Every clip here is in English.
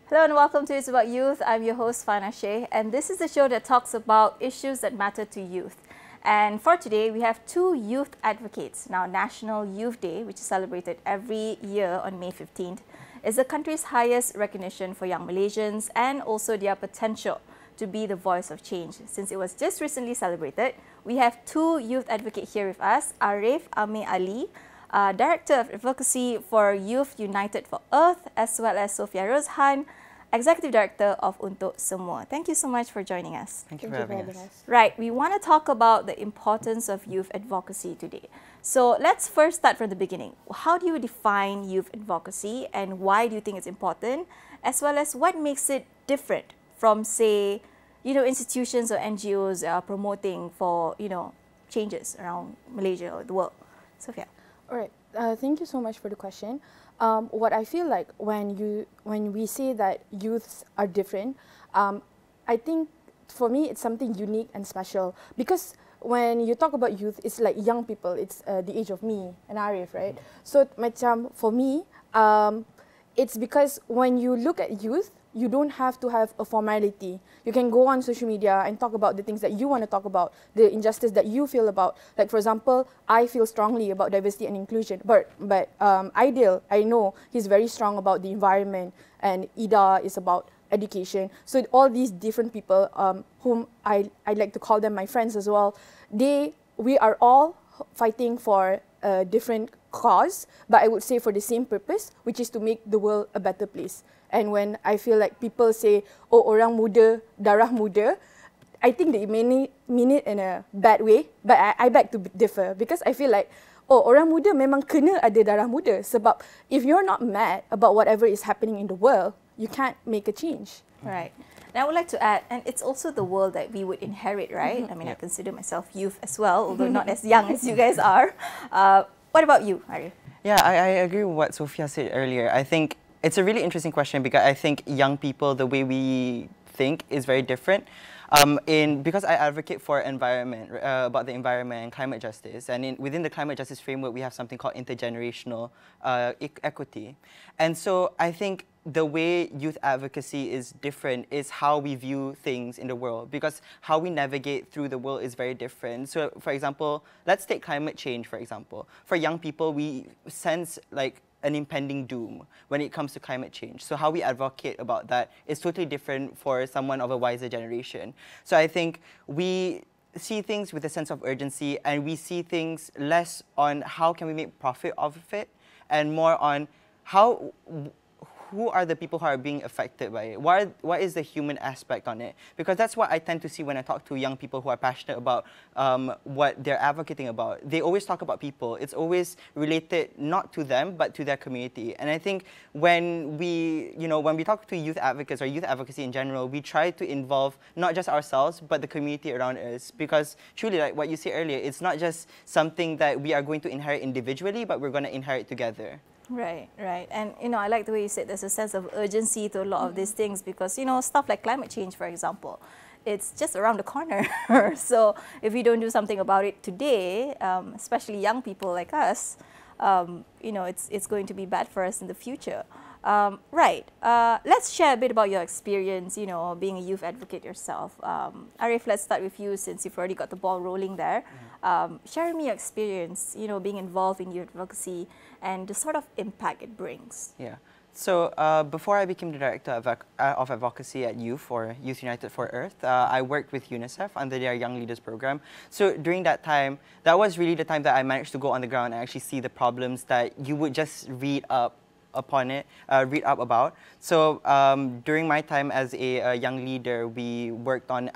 Hello and welcome to It's About Youth. I'm your host, Fana Sheh, and this is the show that talks about issues that matter to youth. And for today, we have two youth advocates. Now, National Youth Day, which is celebrated every year on May 15th, is the country's highest recognition for young Malaysians and also their potential to be the voice of change. Since it was just recently celebrated, we have two youth advocates here with us, Ariff, Amir, Director of Advocacy for Youth United for Earth, as well as Sofea Rozhan, Executive Director of Untuksemua. Thank you so much for joining us. Thank you for having us. Right, we want to talk about the importance of youth advocacy today. So let's first start from the beginning. How do you define youth advocacy and why do you think it's important, as well as what makes it different from, say, institutions or NGOs promoting for, changes around Malaysia or the world? Sofea. All right. Thank you so much for the question. What I feel like when we say that youths are different, I think for me it's something unique and special, because when you talk about youth, it's like young people. It's the age of me and Ariff, right? So macam for me, it's because when you look at youth, you don't have to have a formality. You can go on social media and talk about the things that you want to talk about, the injustice that you feel about. Like, for example, I feel strongly about diversity and inclusion, but Ideal, I know he's very strong about the environment, and Ida is about education. So all these different people, whom I like to call them my friends as well, we are all fighting for a different cause, but I would say for the same purpose, which is to make the world a better place. And when I feel like people say, oh, orang muda, darah muda, I think they mean it in a bad way, but I beg to differ, because I feel like, oh, orang muda memang kena ada darah muda. Sebab if you're not mad about whatever is happening in the world, you can't make a change. Right. And I would like to add, and it's also the world that we would inherit, right? I mean, I consider myself youth as well, although not as young as you guys are. What about you, Ariff? Yeah, I agree with what Sofea said earlier. I think it's a really interesting question, because I think young people, the way we think is very different. Because I advocate for environment, about the environment and climate justice, and within the climate justice framework, we have something called intergenerational equity. And so I think the way youth advocacy is different is how we view things in the world, because how we navigate through the world is very different. So, for example, let's take climate change, for example. For young people, we sense like an impending doom when it comes to climate change. So how we advocate about that is totally different for someone of a wiser generation. So I think we see things with a sense of urgency, and we see things less on how can we make profit of it, and more on who are the people who are being affected by it? What is the human aspect on it? Because that's what I tend to see when I talk to young people who are passionate about what they're advocating about. They always talk about people. It's always related not to them, but to their community. And I think when we talk to youth advocates or youth advocacy in general, we try to involve not just ourselves, but the community around us. Because truly, like what you said earlier, it's not just something that we are going to inherit individually, but we're going to inherit together. Right, right. And, I like the way you said there's a sense of urgency to a lot of these things, because, stuff like climate change, for example, it's just around the corner. So if we don't do something about it today, especially young people like us, it's going to be bad for us in the future. Right. Let's share a bit about your experience, being a youth advocate yourself. Ariff, let's start with you, since you've already got the ball rolling there. Share me your experience, being involved in youth advocacy and the sort of impact it brings. Yeah. So before I became the Director of Advocacy at Youth, or Youth United for Earth, I worked with UNICEF under their Young Leaders Program. So during that time, that was really the time that I managed to go on the ground and actually see the problems that you would just read up about. So during my time as a young leader,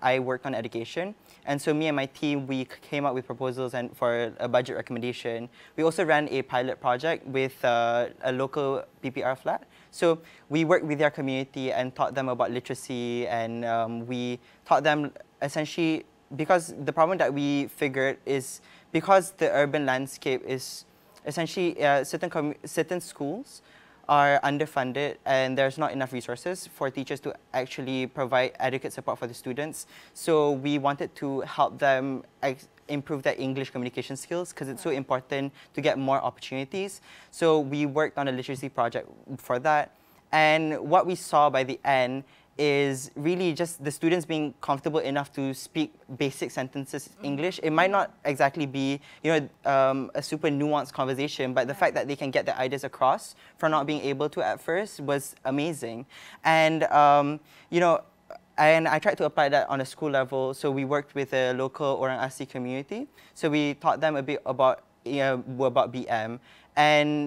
I worked on education. And so me and my team, we came up with proposals and for a budget recommendation. We also ran a pilot project with a local PPR flat. So we worked with their community and taught them about literacy, and we taught them essentially, because the problem that we figured is because the urban landscape is essentially certain schools are underfunded and there's not enough resources for teachers to actually provide adequate support for the students. So we wanted to help them improve their English communication skills, because it's so important to get more opportunities. So we worked on a literacy project for that. And what we saw by the end is really just the students being comfortable enough to speak basic sentences English. It might not exactly be, a super nuanced conversation, but the fact that they can get their ideas across for not being able to at first was amazing. And, and I tried to apply that on a school level. So we worked with a local Orang Asli community. So we taught them a bit about BM.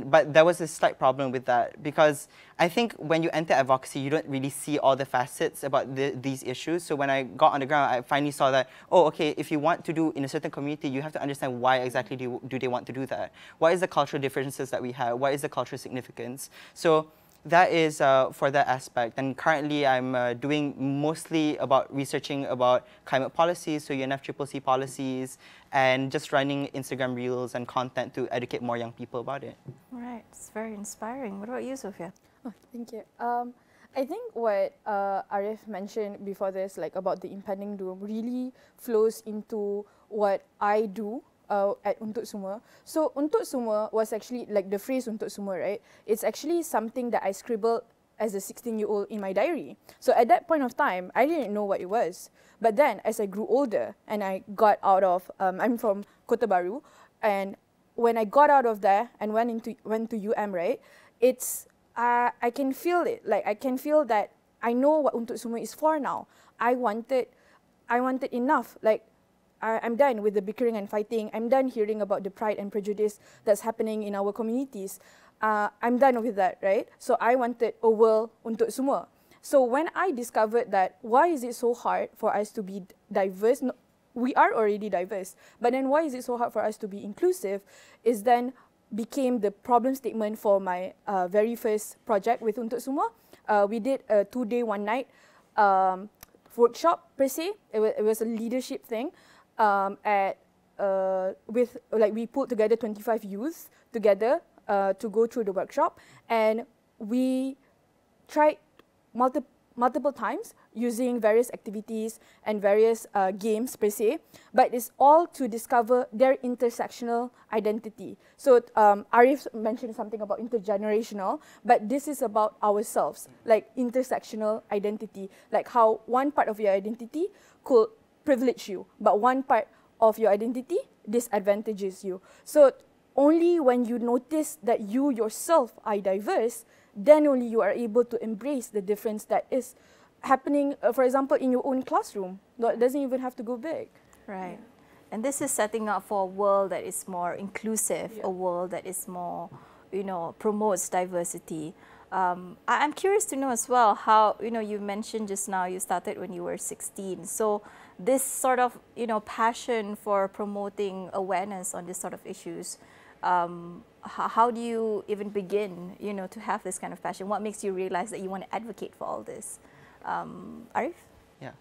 But there was a slight problem with that, because I think when you enter advocacy, you don't really see all the facets about these issues. So when I got on the ground, I finally saw that, oh, okay, if you want to do in a certain community, you have to understand why exactly do they want to do that. What is the cultural differences that we have? What is the cultural significance? So that is for that aspect. And currently, I'm doing mostly about researching about climate policies, so UNFCCC policies, and just running Instagram reels and content to educate more young people about it. Right, it's very inspiring. What about you, Sofea? Oh, thank you. I think what Ariff mentioned before this, like about the impending doom, really flows into what I do at Untuk Semua. So Untuk Semua was actually, like the phrase Untuk Semua, right? It's actually something that I scribbled as a 16-year-old in my diary. So at that point of time, I didn't know what it was. But then as I grew older and I got out of, I'm from Kota Baru, and when I got out of there and went to right, it's, I can feel it. Like I can feel that I know what Untuk Semua is for now. I wanted enough. Like I'm done with the bickering and fighting. I'm done hearing about the pride and prejudice that's happening in our communities. I'm done with that, right? So I wanted a world untuk semua. So when I discovered that, why is it so hard for us to be diverse? No, we are already diverse, but then why is it so hard for us to be inclusive? Is then became the problem statement for my very first project with Untuk Semua. We did a 2-day, 1-night workshop per se. It was a leadership thing. We pulled together 25 youths together to go through the workshop, and we tried multiple times using various activities and various games per se, but it's all to discover their intersectional identity. So Ariff mentioned something about intergenerational, but this is about ourselves, like intersectional identity, like how one part of your identity could privilege you, but one part of your identity disadvantages you. So only when you notice that you yourself are diverse, then only you are able to embrace the difference that is happening, for example, in your own classroom. It doesn't even have to go big. Right. And this is setting up for a world that is more inclusive, a world that is more, promotes diversity. I'm curious to know as well how, you mentioned just now you started when you were 16. So this sort of, passion for promoting awareness on this sort of issues, how do you even begin, to have this kind of passion? What makes you realize that you want to advocate for all this? Ariff? Yeah.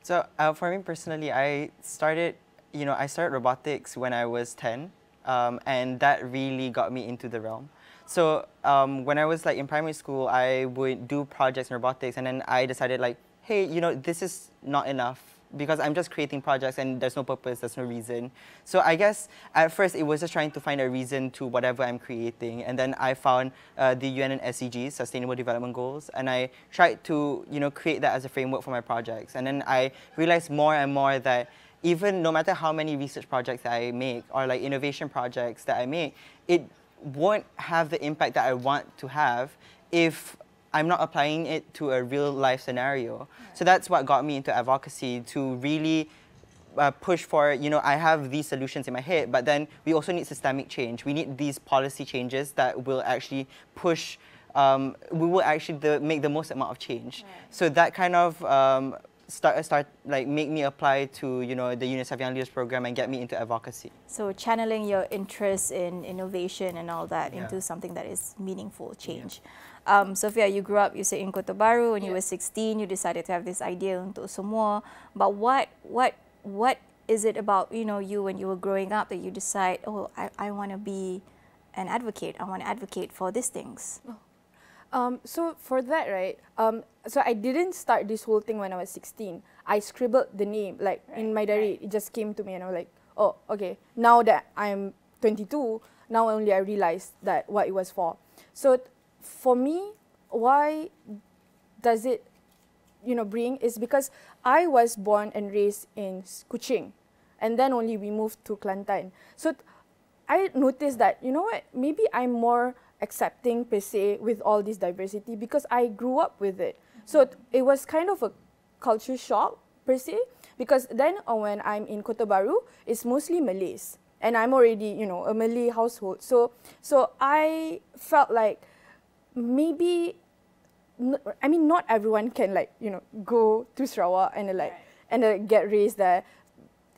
So for me personally, I started robotics when I was 10, and that really got me into the realm. So when I was in primary school, I would do projects in robotics, and then I decided hey, this is not enough, because I'm just creating projects and there's no purpose, there's no reason. So I guess at first it was just trying to find a reason to whatever I'm creating, and then I found the UN and SDGs, Sustainable Development Goals, and I tried to create that as a framework for my projects. And then I realized more and more that even no matter how many research projects that I make or innovation projects that I make, it won't have the impact that I want to have if I'm not applying it to a real life scenario. Right. So that's what got me into advocacy, to really push for, I have these solutions in my head, but then we also need systemic change. We need these policy changes that will actually push, we will actually make the most amount of change. Right. So that kind of make me apply to, the UNICEF Young Leaders Program and get me into advocacy. So channeling your interest in innovation and all that into something that is meaningful change. Yeah. Sofea, you grew up, you say, in Kota Baru. When you were 16, you decided to have this idea untuk semua. But what is it about, you when you were growing up that you decide, oh, I want to be an advocate. I want to advocate for these things. So for that, right, so I didn't start this whole thing when I was 16. I scribbled the name, in my diary. It just came to me and I was like, oh, okay. Now that I'm 22, now only I realized that what it was for. So for me, why does it, bring, is because I was born and raised in Kuching, and then only we moved to Kelantan. So I noticed that, you know what, maybe I'm more accepting per se with all this diversity because I grew up with it. So it was kind of a culture shock per se, because then when I'm in Kota Baru, it's mostly Malays, and I'm already, a Malay household. So I felt like maybe, not everyone can go to Sarawak and get raised there,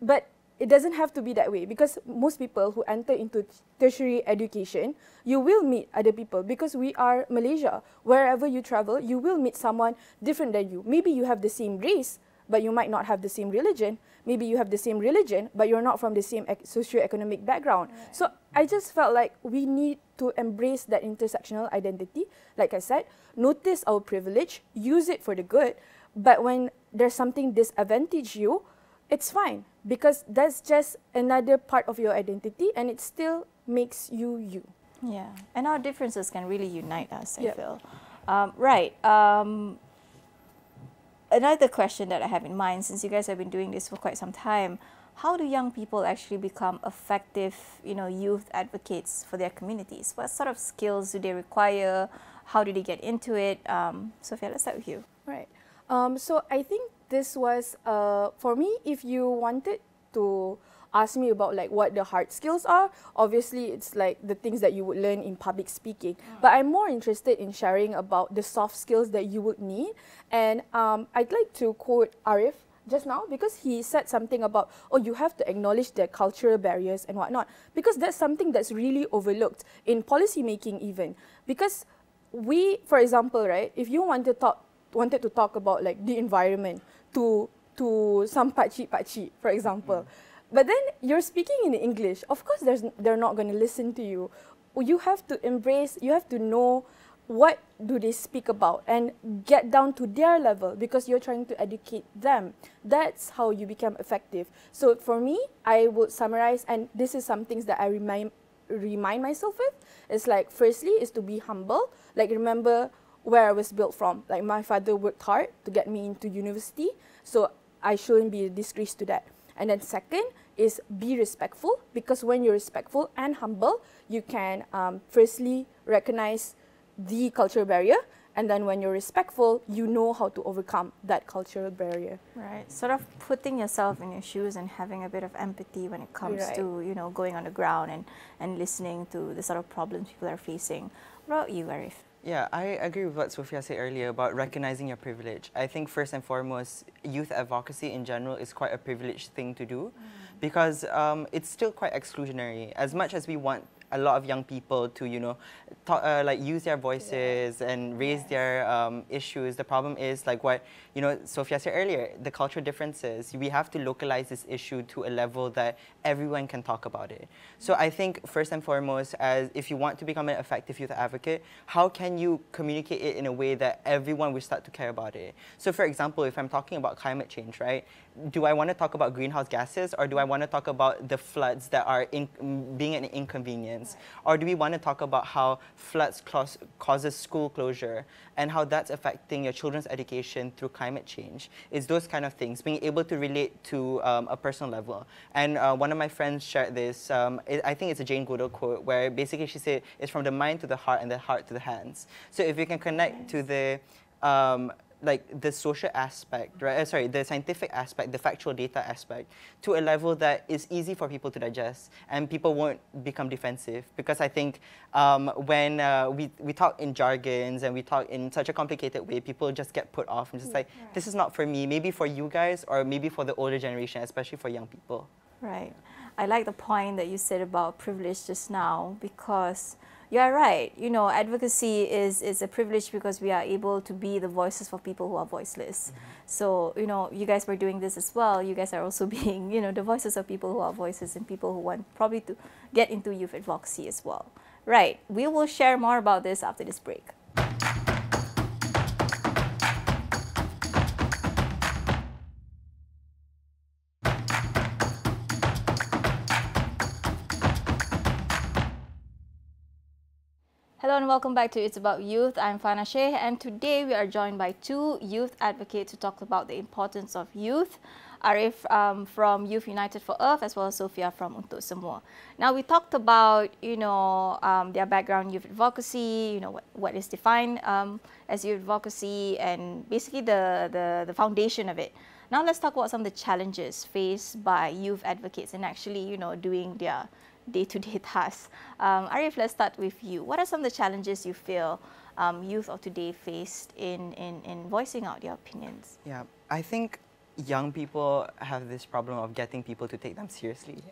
but it doesn't have to be that way, because most people who enter into tertiary education, you will meet other people, because we are Malaysia. Wherever you travel, you will meet someone different than you. Maybe you have the same race, but you might not have the same religion. Maybe you have the same religion, but you're not from the same socio-economic background. Right. So I just felt like we need to embrace that intersectional identity. Like I said, notice our privilege, use it for the good, but when there's something disadvantage you, it's fine, because that's just another part of your identity, and it still makes you you. Yeah, and our differences can really unite us, I Yep. feel. Right. Another question that I have in mind, since you guys have been doing this for quite some time, how do young people actually become effective, youth advocates for their communities? What sort of skills do they require? How do they get into it? Sofea, let's start with you. Right. So I think this was, for me, if you wanted to ask me about what the hard skills are, obviously it's the things that you would learn in public speaking. But I'm more interested in sharing about the soft skills that you would need. And I'd like to quote Ariff just now, because he said something about, you have to acknowledge the cultural barriers and whatnot, because that's something that's really overlooked in policy making even. Because we, for example, right, if you wanted to talk about the environment to some pakcik, for example, but then you're speaking in English, of course they're not going to listen to you. You have to embrace, you have to know what do they speak about and get down to their level, because you're trying to educate them. That's how you become effective. So for me, I would summarize, and this is some things that I remind myself with, is firstly is to be humble. Remember where I was built from. My father worked hard to get me into university, so I shouldn't be a disgrace to that. And then second is be respectful, because when you're respectful and humble, you can firstly recognize the cultural barrier, and then when you're respectful, you know how to overcome that cultural barrier. Right, sort of putting yourself in your shoes and having a bit of empathy when it comes to, going on the ground and listening to the sort of problems people are facing. What about you, Ariff? Yeah, I agree with what Sofea said earlier about recognizing your privilege. I think first and foremost, youth advocacy in general is quite a privileged thing to do, because it's still quite exclusionary. As much as we want a lot of young people to, use their voices and raise their issues, the problem is what Sofea said earlier, the cultural differences. We have to localize this issue to a level that everyone can talk about it. So I think first and foremost, as if you want to become an effective youth advocate, how can you communicate it in a way that everyone will start to care about it? So for example, if I'm talking about climate change, right? Do I want to talk about greenhouse gases, or do I want to talk about the floods that are being an inconvenience? Or do we want to talk about how floods causes school closure and how that's affecting your children's education through climate change? It's those kind of things, being able to relate to a personal level. And one of my friends shared this, I think it's a Jane Goodall quote, where basically she said, it's from the mind to the heart and the heart to the hands. So if you can connect to the the social aspect, right? The scientific aspect, the factual data aspect, to a level that is easy for people to digest, and people won't become defensive. Because I think when we talk in jargons and we talk in such a complicated way, people just get put off and just this is not for me. Maybe for you guys, or maybe for the older generation, especially for young people. Right. I like the point that you said about privilege just now, because you're right. Advocacy is a privilege because we are able to be the voices for people who are voiceless. So, you guys were doing this as well. You guys are also being, the voices of people who are voices and people who want probably to get into youth advocacy as well. Right. We will share more about this after this break. Hello and welcome back to It's About Youth. I'm Fana Sheikh, and today we are joined by two youth advocates to talk about the importance of youth. Ariff from Youth United for Earth, as well as Sofea from Untuksemua. Now we talked about, their background, youth advocacy, what is defined as youth advocacy, and basically the foundation of it. Now let's talk about some of the challenges faced by youth advocates in actually, doing their day-to-day tasks. Ariff, let's start with you. What are some of the challenges you feel youth of today faced in voicing out their opinions? Yeah, I think young people have this problem of getting people to take them seriously.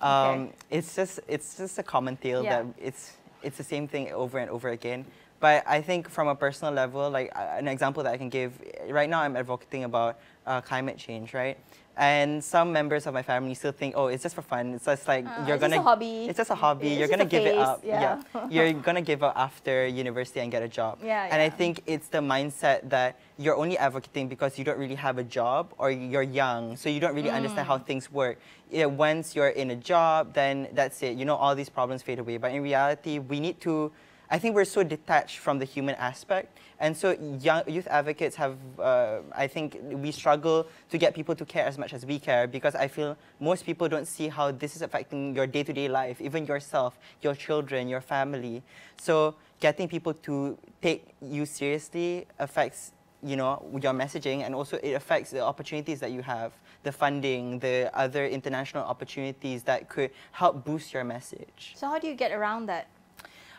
Okay. It's just a common tale that it's the same thing over and over again. But I think from a personal level, like an example that I can give, right now I'm advocating about climate change, right? And some members of my family still think, oh, it's just for fun. It's just like you're gonna. It's just a hobby. It's just a hobby. You're gonna give it up. Yeah. You're gonna give up after university and get a job. And I think it's the mindset that you're only advocating because you don't really have a job or you're young, so you don't really understand how things work. Once you're in a job, then that's it. All these problems fade away. But in reality, we need to. I think we're so detached from the human aspect. And so youth advocates have, I think we struggle to get people to care as much as we care, because I feel most people don't see how this is affecting your day-to-day life, even yourself, your children, your family. So getting people to take you seriously affects, your messaging, and also it affects the opportunities that you have, the funding, the other international opportunities that could help boost your message. So how do you get around that?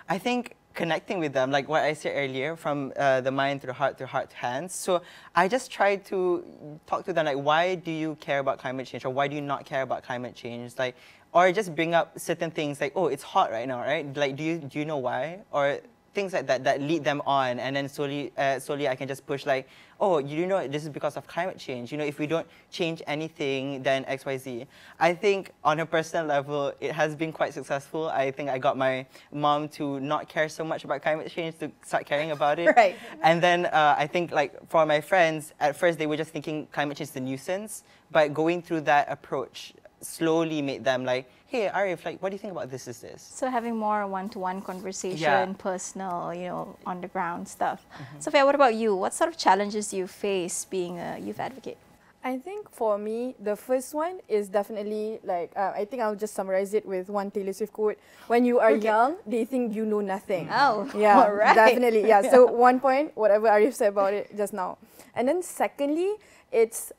I think connecting with them, like what I said earlier, from the mind to heart to hands. So I just try to talk to them, like, why do you care about climate change, or why do you not care about climate change? Like, or just bring up certain things like, oh, it's hot right now, right? Like, do you know why? Or things like that lead them on, and then slowly I can just push, like, oh, you know this is because of climate change. If we don't change anything, then X, Y, Z. I think on a personal level, it has been quite successful. I think I got my mom to not care so much about climate change to start caring about it. Right. And then I think, like, for my friends, at first they were just thinking climate change is a nuisance, but going through that approach slowly made them like, hey, Ariff, like, what do you think about this? So having more one-to-one conversation, personal, on-the-ground stuff. Sofea, what about you? What sort of challenges do you face being a youth advocate? I think for me, the first one is definitely like, I think I'll just summarize it with one Taylor Swift quote. When you are young, they think you know nothing. Oh, yeah, all right. definitely. Yeah. So one point, whatever Ariff said about it just now. And then secondly, it's,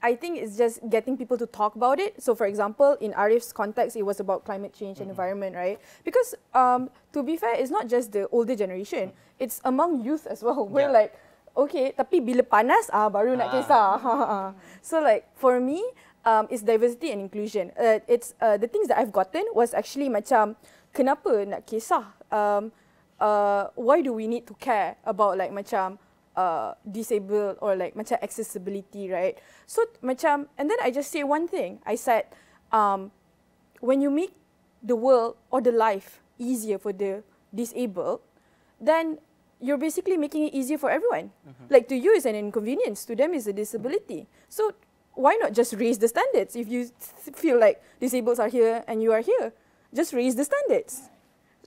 I think it's just getting people to talk about it. So for example, in Ariff's context, it was about climate change and environment, right? Because to be fair, it's not just the older generation. It's among youth as well. We're like, okay, tapi bila panas, baru nak kisah. So like for me, it's diversity and inclusion. It's the things that I've gotten was actually macam, kenapa nak kisah? Why do we need to care about like macam disabled or like macam accessibility, right? So macam, and then I just say one thing. I said, when you make the world or the life easier for the disabled, then you're basically making it easier for everyone. Like to you, it's an inconvenience. To them, it's a disability. So why not just raise the standards? If you feel like disabled are here and you are here, just raise the standards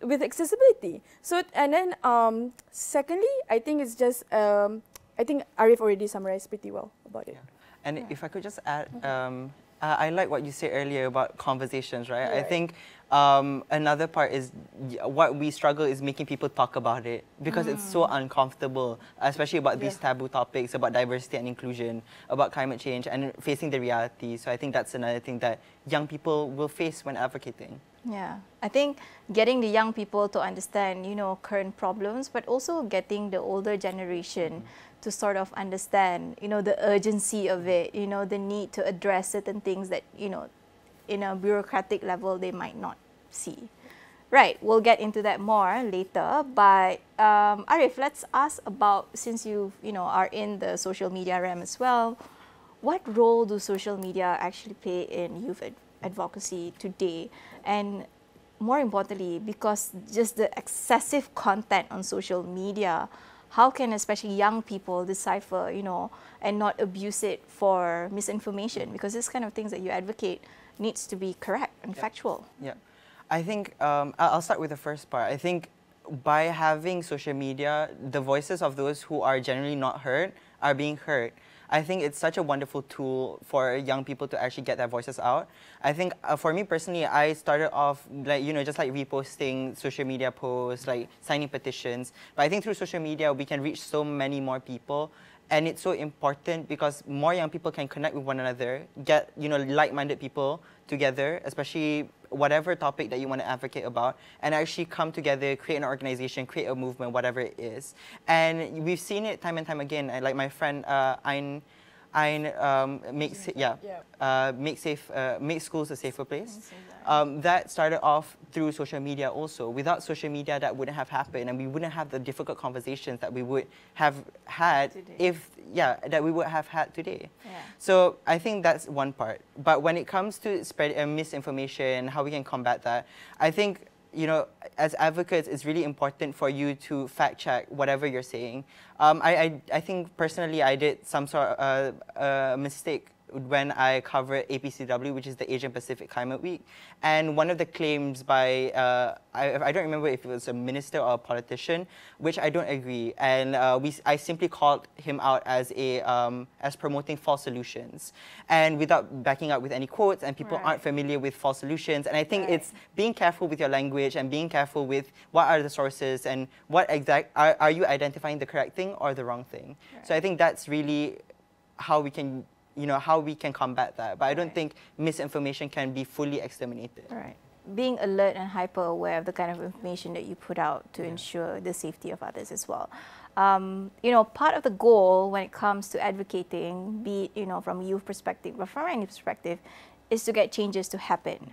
with accessibility. So, and then secondly, I think it's just, I think Ariff already summarized pretty well about it. And if I could just add, I like what you said earlier about conversations, right? I think another part is what we struggle is making people talk about it, because it's so uncomfortable, especially about these taboo topics, about diversity and inclusion, about climate change, and facing the reality. So I think that's another thing that young people will face when advocating. Yeah, I think getting the young people to understand, current problems, but also getting the older generation to sort of understand, the urgency of it, the need to address certain things that, in a bureaucratic level they might not see. Right, we'll get into that more later, but Ariff, let's ask about, since you are in the social media realm as well, what role do social media actually play in youth advocacy today? And more importantly, because just the excessive content on social media, how can especially young people decipher, and not abuse it for misinformation? Because this kind of things that you advocate needs to be correct and factual. Yeah, I think I'll start with the first part. I think by having social media, the voices of those who are generally not heard are being heard. I think it's such a wonderful tool for young people to actually get their voices out. I think for me personally, I started off like, just like reposting social media posts, like signing petitions. But I think through social media, we can reach so many more people. And it's so important because more young people can connect with one another, get, like-minded people together, especially whatever topic that you want to advocate about, and actually come together, create an organization, create a movement, whatever it is. And we've seen it time and time again. Like my friend Ayn make schools a safer place. That started off through social media also. Without social media, that wouldn't have happened, and we wouldn't have the difficult conversations that we would have had that we would have had today. Yeah. So I think that's one part. But when it comes to spread misinformation, how we can combat that, I think, as advocates, it's really important for you to fact check whatever you're saying. I think personally I did some sort of mistake when I covered APCW, which is the Asian Pacific Climate Week. And one of the claims by, I don't remember if it was a minister or a politician, which I don't agree. And I simply called him out as as promoting false solutions. And without backing up with any quotes, and people aren't familiar with false solutions. And I think it's being careful with your language and being careful with what are the sources and what are you identifying the correct thing or the wrong thing. So I think that's really how we can how we can combat that. But I don't think misinformation can be fully exterminated. Right. Being alert and hyper aware of the kind of information that you put out to ensure the safety of others as well. Part of the goal when it comes to advocating, be it, from a youth perspective or from any perspective, is to get changes to happen,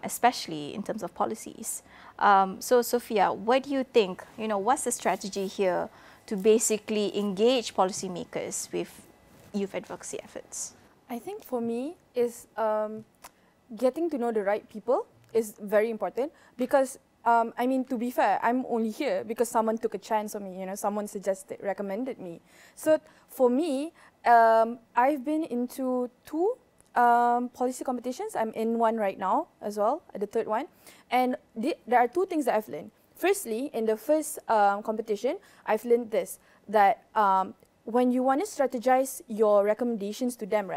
especially in terms of policies. So Sofea, what do you think, what's the strategy here to basically engage policymakers with youth advocacy efforts? I think for me is getting to know the right people is very important because to be fair, I'm only here because someone took a chance on me, someone recommended me. So for me, I've been into 2 policy competitions. I'm in one right now as well, the 3rd one. And there are 2 things that I've learned. Firstly, in the first competition, I've learned this, that when you want to strategize your recommendations to them,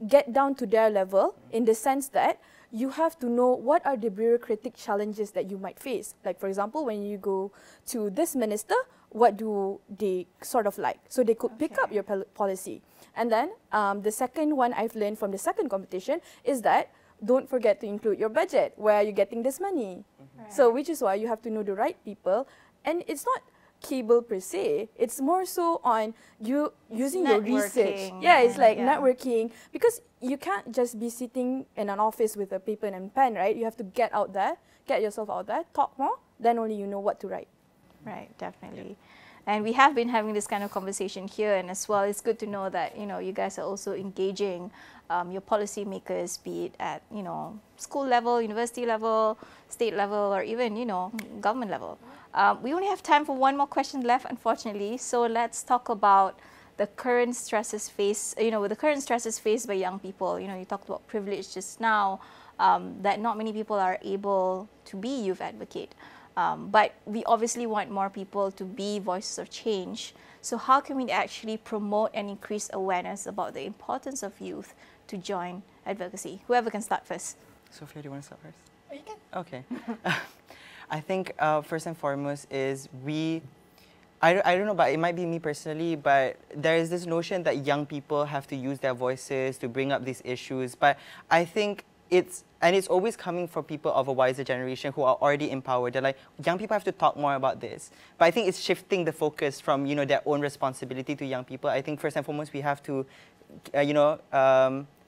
get down to their level in the sense that you have to know what are the bureaucratic challenges that you might face. Like, for example, when you go to this minister, what do they sort of like? So they could pick up your policy. And then the second one I've learned from the second competition is that don't forget to include your budget. Where are you getting this money? So which is why you have to know the right people. And it's not cable per se, it's more so on you using your research. Yeah, it's like networking, because you can't just be sitting in an office with a paper and pen, right? You have to get out there, get yourself out there, talk more, then only you know what to write. Right, definitely. And we have been having this kind of conversation here, and as well, it's good to know that, you guys are also engaging your policymakers, be it at, school level, university level, state level, or even, government level. We only have time for one more question left, unfortunately. So let's talk about the current stresses faced, the current stresses faced by young people. You talked about privilege just now, that not many people are able to be youth advocate. But we obviously want more people to be voices of change. So how can we actually promote and increase awareness about the importance of youth to join advocacy? Whoever can start first. Sofea, do you want to start first? Oh, you can. Okay. I think first and foremost is I don't know, but it might be me personally, but there is this notion that young people have to use their voices to bring up these issues. But I think it's always coming from people of a wiser generation who are already empowered. They're like, young people have to talk more about this. But I think it's shifting the focus from, their own responsibility to young people. I think first and foremost, we have to,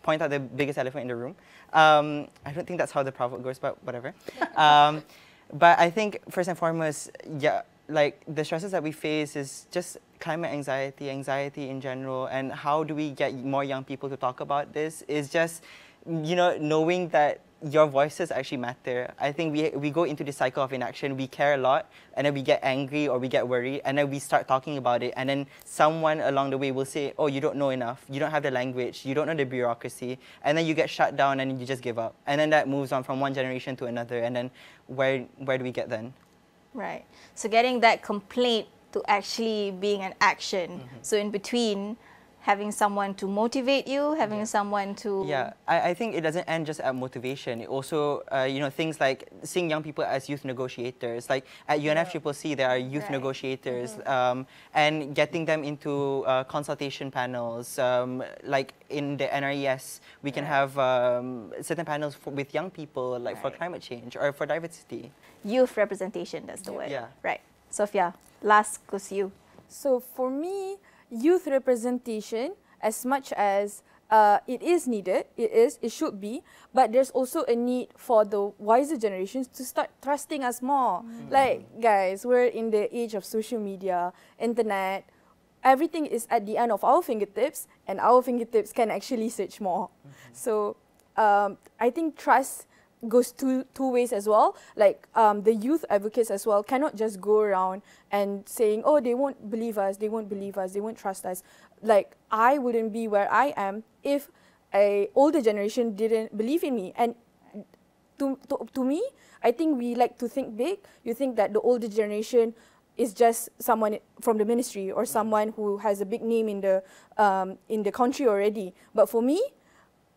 point out the biggest elephant in the room. I don't think that's how the proverb goes, but whatever. But I think first and foremost, like the stresses that we face is just climate anxiety in general, and how do we get more young people to talk about this is just, knowing that your voices actually matter. I think we go into the cycle of inaction, we care a lot, and then we get angry or we get worried, and then we start talking about it, and then someone along the way will say, oh, you don't know enough, you don't have the language, you don't know the bureaucracy, and then you get shut down and you just give up. And then that moves on from one generation to another, and then where do we get then? Right. So getting that complaint to actually being an action. So in between, having someone to motivate you, having someone to... Yeah, I think it doesn't end just at motivation. It also, you know, things like seeing young people as youth negotiators. Like at UNFCCC, there are youth negotiators, and getting them into consultation panels. Like in the NRES, we can have certain panels with young people, like for climate change or for diversity. Youth representation, that's the word. Yeah. Right. Sofea, last goes to you. So for me, youth representation, as much as it is needed, it should be, but there's also a need for the wiser generations to start trusting us more. Like, guys, we're in the age of social media, internet, everything is at the end of our fingertips, and our fingertips can actually search more. So I think trust goes two ways as well. Like the youth advocates as well cannot just go around and saying, oh, they won't believe us, they won't believe us, they won't trust us. Like, I wouldn't be where I am if a older generation didn't believe in me. And to me, I think we like to think big. You think that the older generation is just someone from the ministry or someone who has a big name in the country already. But for me,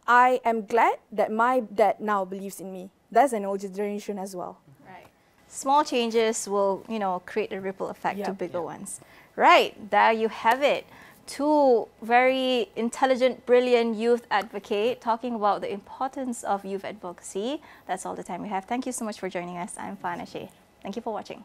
I am glad that my dad now believes in me. That's an older generation as well. Right. Small changes will, you know, create a ripple effect to bigger ones. Right, there you have it. Two very intelligent, brilliant youth advocates talking about the importance of youth advocacy. That's all the time we have. Thank you so much for joining us. I'm Fana Shea. Thank you for watching.